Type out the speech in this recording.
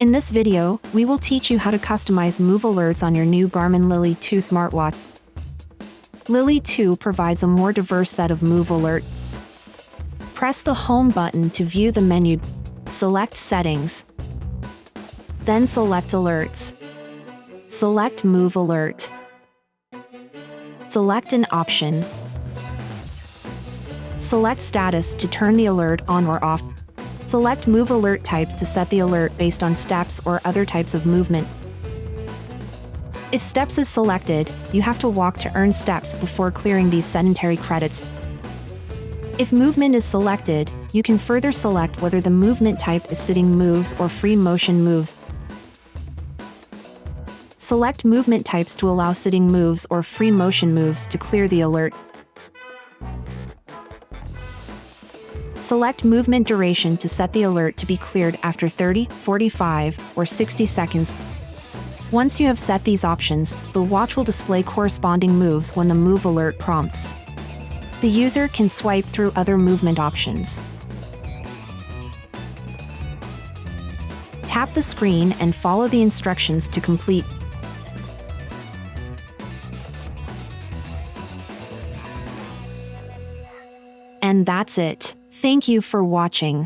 In this video, we will teach you how to customize move alerts on your new Garmin Lily 2 smartwatch. Lily 2 provides a more diverse set of move alerts. Press the Home button to view the menu. Select Settings. Then select Alerts. Select Move Alert. Select an option. Select Status to turn the alert on or off. Select Move Alert Type to set the alert based on steps or other types of movement. If Steps is selected, you have to walk to earn steps before clearing these sedentary credits. If Movement is selected, you can further select whether the movement type is sitting moves or free motion moves. Select movement types to allow sitting moves or free motion moves to clear the alert. Select movement duration to set the alert to be cleared after 30, 45, or 60 seconds. Once you have set these options, the watch will display corresponding moves when the move alert prompts. The user can swipe through other movement options. Tap the screen and follow the instructions to complete. And that's it. Thank you for watching.